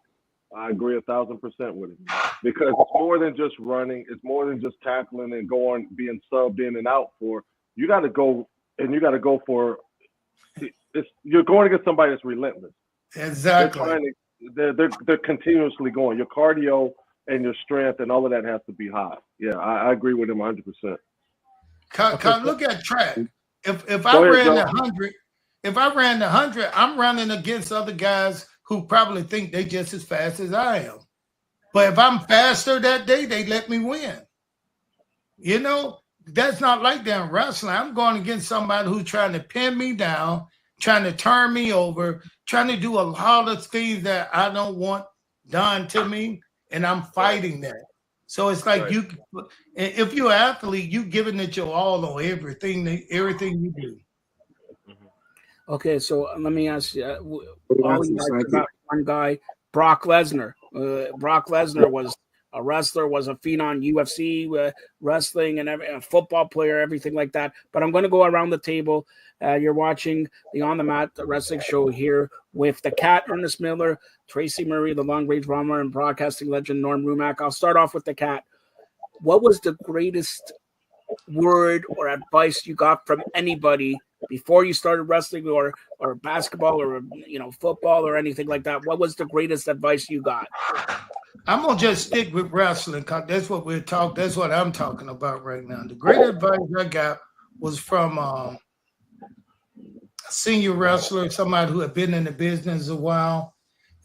I agree 1,000% with it, because it's more than just running. It's more than just tackling and being subbed in and out for. You got to go, and you got to go for. You're going against somebody that's relentless. Exactly. They're continuously going. Your cardio and your strength and all of that has to be high. Yeah, I agree with him 100%. Look at track. If I ran the 100, I'm running against other guys who probably think they just as fast as I am. But if I'm faster that day, they let me win. You know, that's not like that in wrestling. I'm going against somebody who's trying to pin me down, trying to turn me over, trying to do a lot of things that I don't want done to me, and I'm fighting that. So it's like if you're an athlete, you giving it your all on everything you do. Okay, so let me ask you. All you guys got one guy, Brock Lesnar. Brock Lesnar was a wrestler, was a phenom, UFC, wrestling, and a football player, everything like that. But I'm going to go around the table. You're watching the On the Mat Wrestling Show here with the Cat, Ernest Miller, Tracy Murray, the long range bomber, and broadcasting legend Norm Rumack. I'll start off with the Cat. What was the greatest word or advice you got from anybody before you started wrestling or basketball or football or anything like that? What was the greatest advice you got? I'm gonna just stick with wrestling because that's what that's what I'm talking about right now. The great advice I got was from a senior wrestler, somebody who had been in the business a while.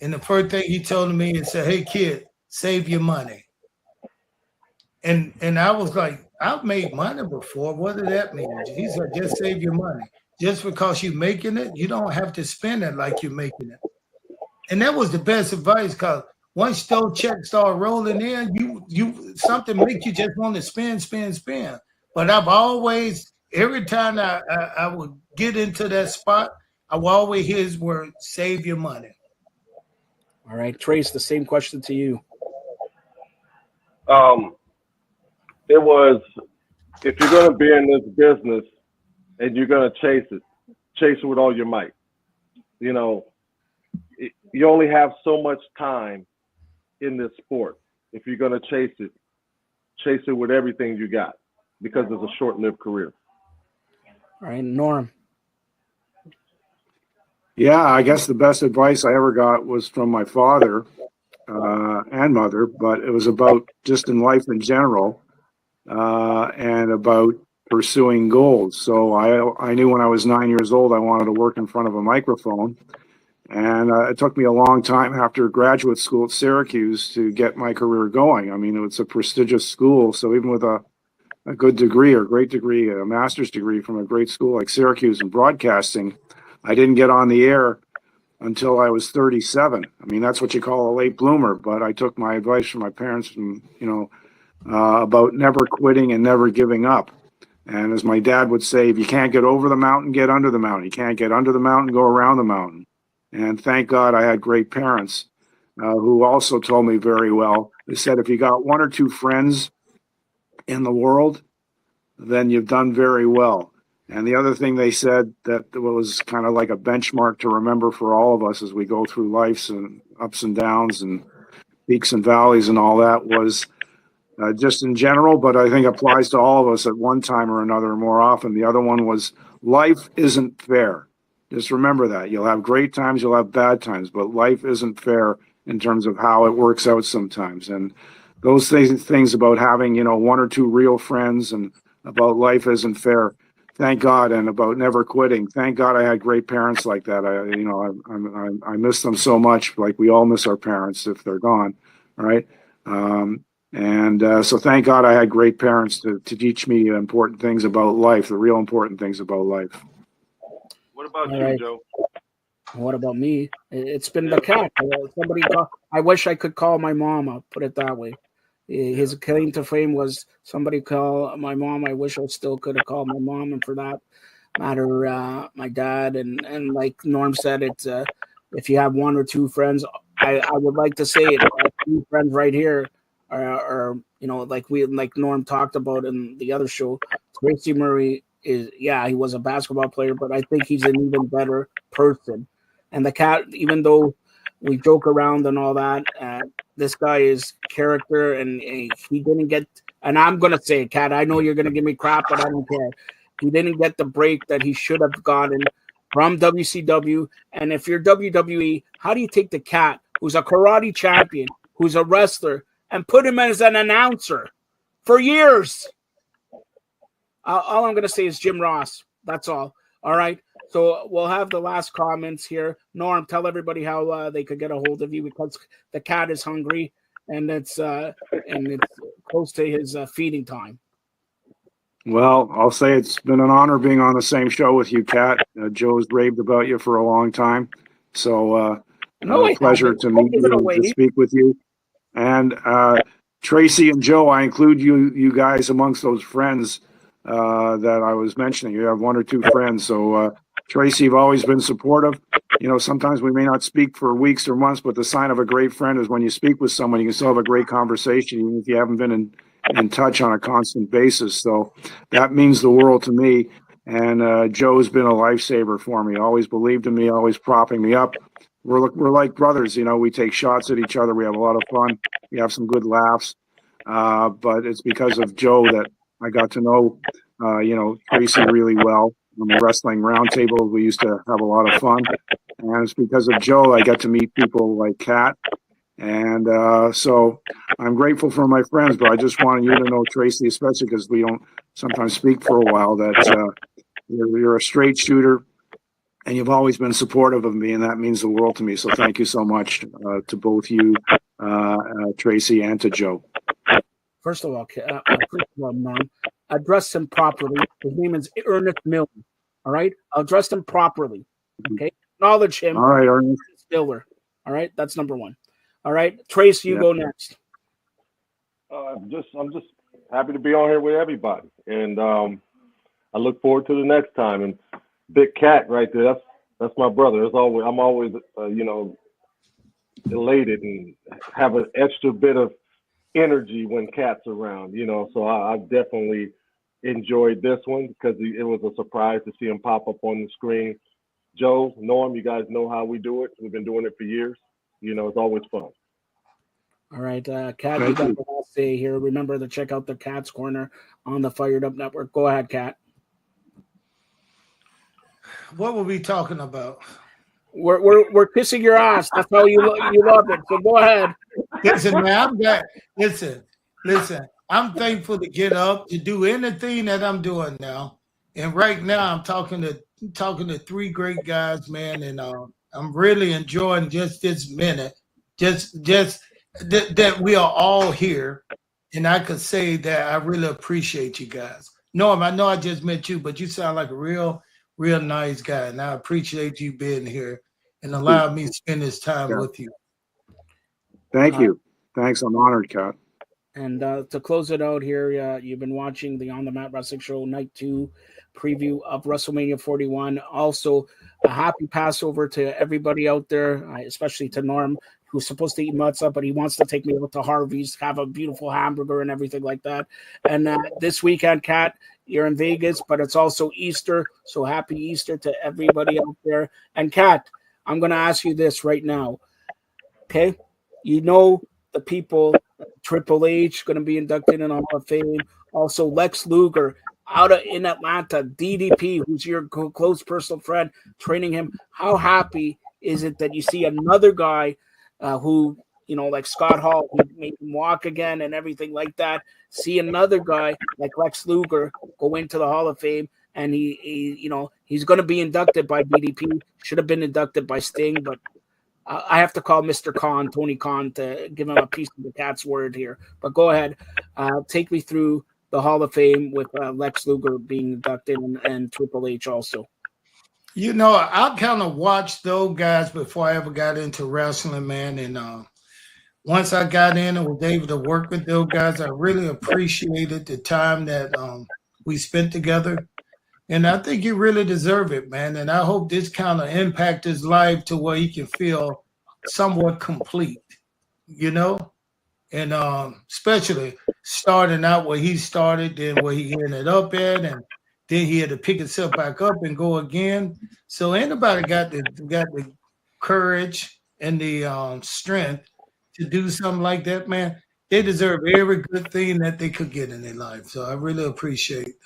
And the first thing he told me is, "Hey kid, save your money." And I was like, I've made money before. What did that mean? He said, just save your money. Just because you're making it, you don't have to spend it like you're making it. And that was the best advice, because once those checks start rolling in, you something makes you just want to spend. But I've always, every time I would get into that spot, I would always hear his word, save your money. All right, Trace, the same question to you. It was, if you're going to be in this business and you're going to chase it with all your might. You know, you only have so much time in this sport. If you're going to chase it with everything you got, because it's a short-lived career. All right, Norm. Yeah, I guess the best advice I ever got was from my father and mother, but it was about just in life in general. And about pursuing goals. So I knew when I was 9 years old, I wanted to work in front of a microphone. And it took me a long time after graduate school at Syracuse to get my career going. I mean, it's a prestigious school. So even with a good degree or great degree, a master's degree from a great school like Syracuse in broadcasting, I didn't get on the air until I was 37. I mean, that's what you call a late bloomer. But I took my advice from my parents from, about never quitting and never giving up. And as my dad would say, if you can't get over the mountain, get under the mountain. You can't get under the mountain, go around the mountain. And thank God I had great parents who also told me very well. They said, if you got one or two friends in the world, then you've done very well. And the other thing they said that was kind of like a benchmark to remember for all of us as we go through life's and ups and downs and peaks and valleys and all that was just in general, but I think applies to all of us at one time or another more often. The other one was life isn't fair. Just remember that. You'll have great times, you'll have bad times, but life isn't fair in terms of how it works out sometimes. And those things about having, one or two real friends and about life isn't fair. Thank God. And about never quitting. Thank God I had great parents like that. I miss them so much. Like we all miss our parents if they're gone. Right. So thank God I had great parents to teach me important things about life, the real important things about life. What about All you, right. Joe? What about me? It's been the Cat. I wish I could call my mom. I'll put it that way. His claim to fame was somebody call my mom. I wish I still could have called my mom. And for that matter, my dad. And like Norm said, it's if you have one or two friends, I would like to say it. Our two friends right here are like Norm talked about in the other show. Tracy Murray he was a basketball player, but I think he's an even better person. And the cat, even though we joke around and all that, this guy is character, and he didn't get. And I'm gonna say, Cat, I know you're gonna give me crap, but I don't care. He didn't get the break that he should have gotten from WCW. And if you're WWE, how do you take the Cat, who's a karate champion, who's a wrestler, and put him as an announcer for years? All I'm going to say is Jim Ross. That's all. All right. So we'll have the last comments here. Norm, tell everybody how they could get a hold of you, because the Cat is hungry and it's close to his feeding time. Well, I'll say it's been an honor being on the same show with you, Kat. Joe's raved about you for a long time. So pleasure to meet you and to speak with you. And Tracy and Joe, I include you guys amongst those friends that I was mentioning. You have one or two friends. So Tracy, you've always been supportive. You know, sometimes we may not speak for weeks or months, but the sign of a great friend is when you speak with someone, you can still have a great conversation, even if you haven't been in touch on a constant basis. So that means the world to me. And Joe's been a lifesaver for me. Always believed in me, always propping me up. We're like brothers, you know. We take shots at each other. We have a lot of fun. We have some good laughs. But it's because of Joe that I got to know, Tracy really well. On the wrestling roundtable, we used to have a lot of fun. And it's because of Joe I got to meet people like Kat. And so I'm grateful for my friends, but I just wanted you to know, Tracy, especially because we don't sometimes speak for a while, that you're a straight shooter and you've always been supportive of me, and that means the world to me. So thank you so much to both you, Tracy, and to Joe. First of all, Norm, address him properly. His name is Ernest Miller. All right? I'll address him properly. Okay? Acknowledge him. All right, Ernest Miller. All right? That's number one. All right, Trace, you go next. I'm just happy to be on here with everybody, and I look forward to the next time. And Big Cat right there, that's my brother. I'm always elated and have an extra bit of energy when Cat's around. So I've definitely enjoyed this one because it was a surprise to see him pop up on the screen. Joe, Norm, you guys know how we do it. We've been doing it for years. It's always fun. All right, Kat, you got the last say here. Remember to check out the Cat's Corner on the Fired Up Network. Go ahead, Kat. What were we talking about? We're kissing your ass. That's how you love it. So go ahead. Listen, man, listen. I'm thankful to get up to do anything that I'm doing now. And right now, I'm talking to three great guys, man, and I'm really enjoying just this minute. Just that we are all here, and I could say that I really appreciate you guys. Norm, I know I just met you, but you sound like a real nice guy, and I appreciate you being here and allowing me to spend this time with you. Thank you. Thanks. I'm honored, Kat. And to close it out here, you've been watching the On the Mat Wrestling Show Night 2 preview of WrestleMania 41. Also, a happy Passover to everybody out there, especially to Norm, who's supposed to eat matzah, but he wants to take me over to Harvey's, have a beautiful hamburger and everything like that. And this weekend, Kat, you're in Vegas, but it's also Easter, so happy Easter to everybody out there. And Kat, I'm going to ask you this right now, okay? You know the people, Triple H going to be inducted in the Hall of Fame. Also, Lex Luger in Atlanta, DDP, who's your close personal friend, training him. How happy is it that you see another guy who, like Scott Hall, who made him walk again and everything like that, see another guy like Lex Luger go into the Hall of Fame, and he's going to be inducted by DDP. Should have been inducted by Sting, but I have to call Mr. Khan, Tony Khan, to give him a piece of the Cat's word here. But go ahead. Take me through the Hall of Fame with Lex Luger being inducted and Triple H also. I kind of watched those guys before I ever got into wrestling, man. And once I got in and was able to work with those guys, I really appreciated the time that we spent together. And I think you really deserve it, man. And I hope this kind of impact his life to where he can feel somewhat complete, you know? And especially starting out where he started, then where he ended up at, and then he had to pick himself back up and go again. So anybody got the courage and the strength to do something like that, man, they deserve every good thing that they could get in their life. So I really appreciate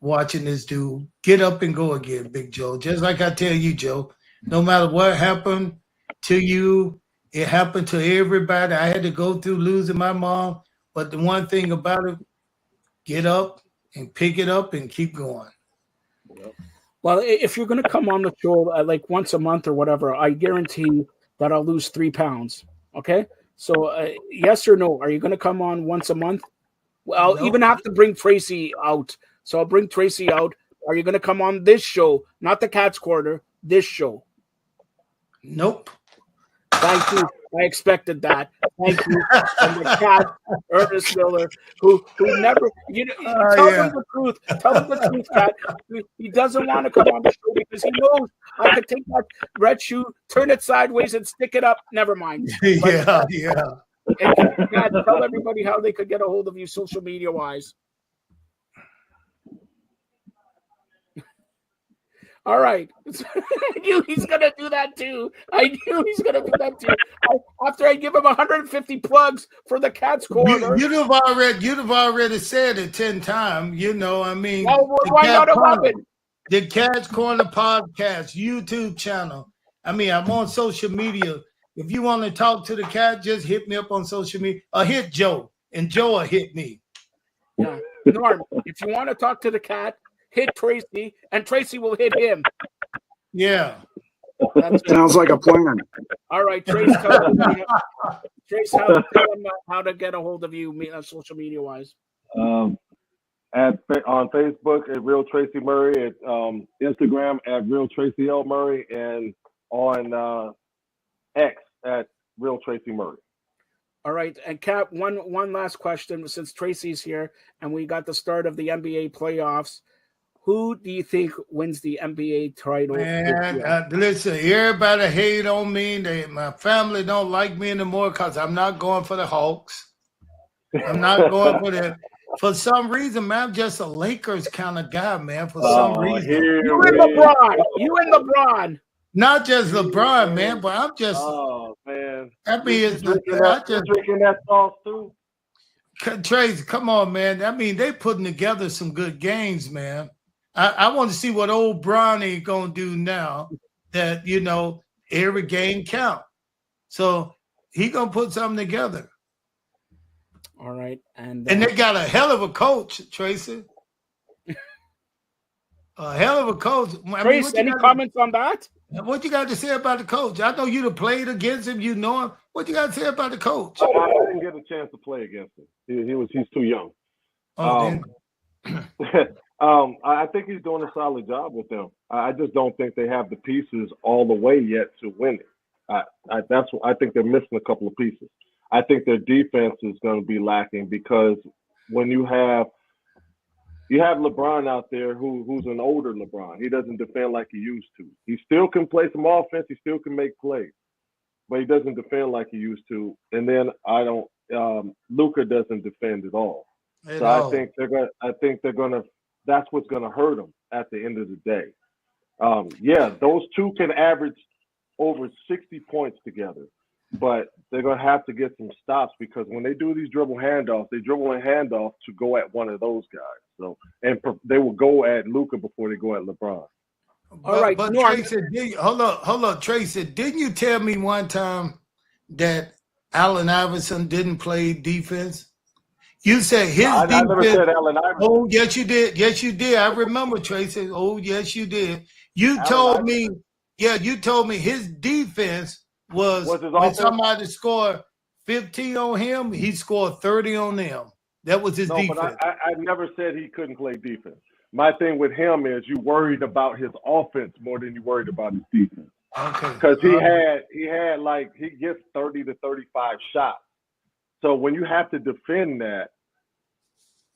watching this dude get up and go again, Big Joe. Just like I tell you, Joe, no matter what happened to you, it happened to everybody. I had to go through losing my mom. But the one thing about it, get up and pick it up and keep going. Well, if you're going to come on the show like once a month or whatever, I guarantee that I'll lose 3 pounds. Okay? So yes or no? Are you going to come on once a month? Well, I'll even have to bring Tracy out. So I'll bring Tracy out. Are you going to come on this show? Not the Cat's Corner, this show. Nope. Thank you. I expected that. Thank you. And the cat, Ernest Miller, who never, tell them the truth. Tell them the truth, Cat. He doesn't want to come on the show because he knows I could take that red shoe, turn it sideways, and stick it up. Never mind. Yeah. And Cat, tell everybody how they could get a hold of you social media wise. All right. I knew he's going to do that too. After I give him 150 plugs for the Cat's Corner. You'd have already said it 10 times. You know, I mean, why not 11? The Cat's Corner podcast, YouTube channel. I mean, I'm on social media. If you want to talk to the cat, just hit me up on social media. Or hit Joe, and Joe will hit me. Yeah. Norm, if you want to talk to the cat, hit Tracy, and Tracy will hit him. Yeah. Sounds like a plan. All right, Trace, tell them how to get a hold of you social media-wise. On Facebook at Real Tracy Murray, at Instagram at Real Tracy L. Murray, and on X at Real Tracy Murray. All right, and Kat, one last question since Tracy's here, and we got the start of the NBA playoffs. Who do you think wins the NBA title? Man, listen, everybody hate on me. My family don't like me anymore because I'm not going for the Hawks. I'm not going for that. For some reason, man, I'm just a Lakers kind of guy, man. For some reason. You and LeBron. Not just LeBron, man, but I'm just. Oh, man. That means drinking that sauce, too? Trace, come on, man. I mean, they putting together some good games, man. I want to see what old Bronny going to do now that, every game count. So he going to put something together. All right. And they got a hell of a coach, Tracy. A hell of a coach. Trace, any comments on that? What you got to say about the coach? I know you'd have played against him. You know him. What you got to say about the coach? I didn't get a chance to play against him. He's too young. I think he's doing a solid job with them. I just don't think they have the pieces all the way yet to win it. I think they're missing a couple of pieces. I think their defense is going to be lacking because when you have LeBron out there who's an older LeBron, he doesn't defend like he used to. He still can play some offense. He still can make plays, but he doesn't defend like he used to. And then Luka doesn't defend at all. I think they're gonna. That's what's gonna hurt them at the end of the day. Those two can average over 60 points together, but they're gonna have to get some stops because when they do these dribble handoffs, they dribble a handoff to go at one of those guys. So they will go at Luka before they go at LeBron. All right, but Tracy, hold up, Tracy. Didn't you tell me one time that Allen Iverson didn't play defense? You said his defense. I never said Allen Iverson. Oh, yes, you did. Yes, you did. I remember, Tracy. Oh, yes, you did. You told me his defense was when somebody scored 15 on him, he scored 30 on them. That was his defense. But I never said he couldn't play defense. My thing with him is you worried about his offense more than you worried about his defense. Okay. Because he gets 30 to 35 shots. So when you have to defend that,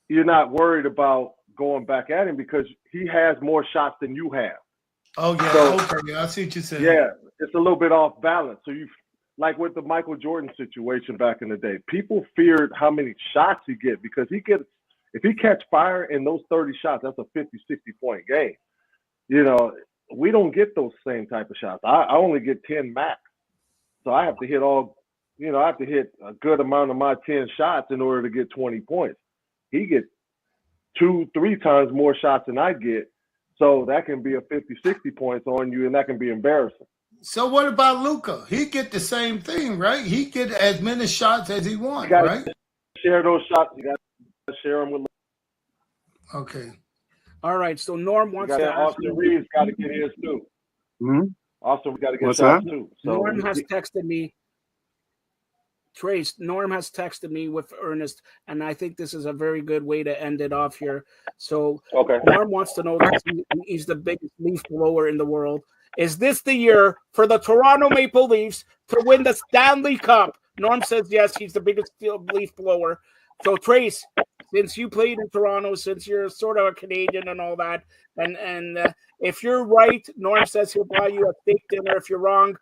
you're not worried about going back at him because he has more shots than you have. Oh yeah, So, okay, I see what you're saying. Yeah, it's a little bit off balance. So you, like with the Michael Jordan situation back in the day, people feared how many shots he get because if he catch fire in those 30 shots, that's a 50, 60 point game. You know, we don't get those same type of shots. I only get 10 max. So I have to hit I have to hit a good amount of my 10 shots in order to get 20 points. He gets 2-3 times more shots than I get. So that can be a 50, 60 points on you, and that can be embarrassing. So what about Luka? He get the same thing, right? He get as many shots as he wants, You right? Share those shots. You got to share them with. Okay. All right. So Norm wants to ask Austin Reeves got to get his too. Hmm? Austin, we got to get What's shots that? too. So Norm has texted me. Trace, Norm has texted me with Ernest, and I think this is a very good way to end it off here. So okay. Norm wants to know that he's the biggest leaf blower in the world. Is this the year for the Toronto Maple Leafs to win the Stanley Cup? Norm says yes, he's the biggest leaf blower. So Trace, since you played in Toronto, since you're sort of a Canadian and all that, and if you're right, Norm says he'll buy you a steak dinner. If you're wrong,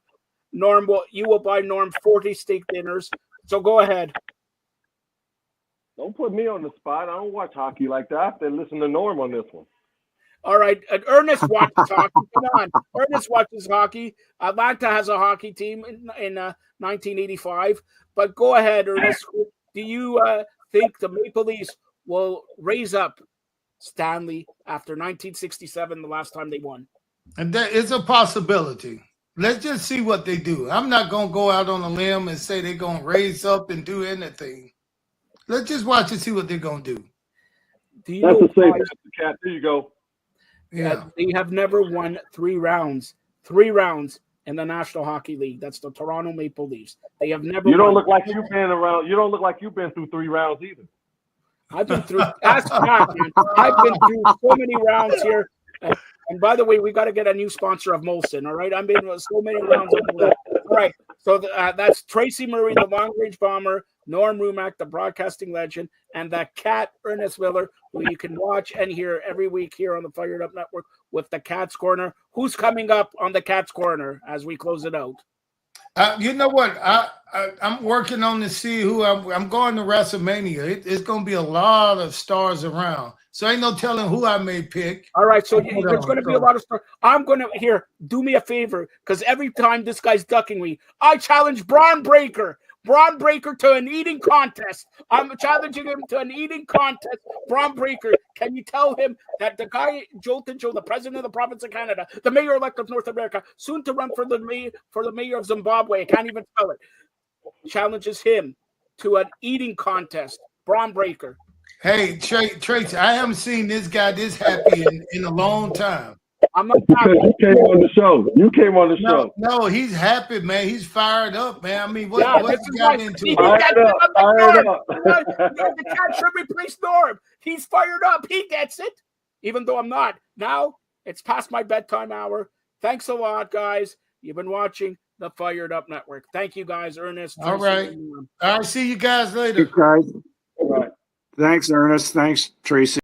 you will buy Norm 40 steak dinners. So go ahead. Don't put me on the spot. I don't watch hockey like that. I have to listen to Norm on this one. All right. Ernest watches hockey. Come on. Ernest watches hockey. Atlanta has a hockey team in 1985. But go ahead, Ernest. Do you think the Maple Leafs will raise up Stanley after 1967, the last time they won? And that is a possibility. Let's just see what they do. I'm not going to go out on a limb and say they're going to raise up and do anything. Let's just watch and see what they're going to do. That's the same, Cat. There you go. Yeah. They have never won 3 rounds in the National Hockey League. That's the Toronto Maple Leafs. They have never. You don't look like you've been around. You don't look like you've been through 3 rounds either. I've been through. Ask Pat, man. I've been through so many rounds here. And by the way, we got to get a new sponsor of Molson. All right, I've been with so many rounds. All right, so that's Tracy Murray, the long-range bomber, Norm Rumack, the broadcasting legend, and the Cat Ernest Miller, who you can watch and hear every week here on the Fired Up Network with the Cat's Corner. Who's coming up on the Cat's Corner as we close it out? You know what? I'm working on to see who I'm going to WrestleMania. It's going to be a lot of stars around. So ain't no telling who I may pick. All right, so there's going to be a lot of stars. I'm going to, do me a favor, because every time this guy's ducking me, I challenge Braun Breaker to an eating contest. I'm challenging him to an eating contest. Braun Breaker, can you tell him that the guy, Jolton Joe, the president of the province of Canada, the mayor-elect of North America, soon to run for the mayor of Zimbabwe, I can't even spell it, challenges him to an eating contest. Braun Breaker. Hey, Tracy, I haven't seen this guy this happy in a long time. I'm not because you came on the show. You came on the show. No, he's happy, man. He's fired up, man. I mean, what's he got into? Fired up. The Cat should replace Norm. He's fired up. He gets it, even though I'm not. Now it's past my bedtime hour. Thanks a lot, guys. You've been watching the Fired Up Network. Thank you, guys. Ernest. All right. I'll see you guys later. Thanks, guys. All right. Thanks, Ernest. Thanks, Tracy.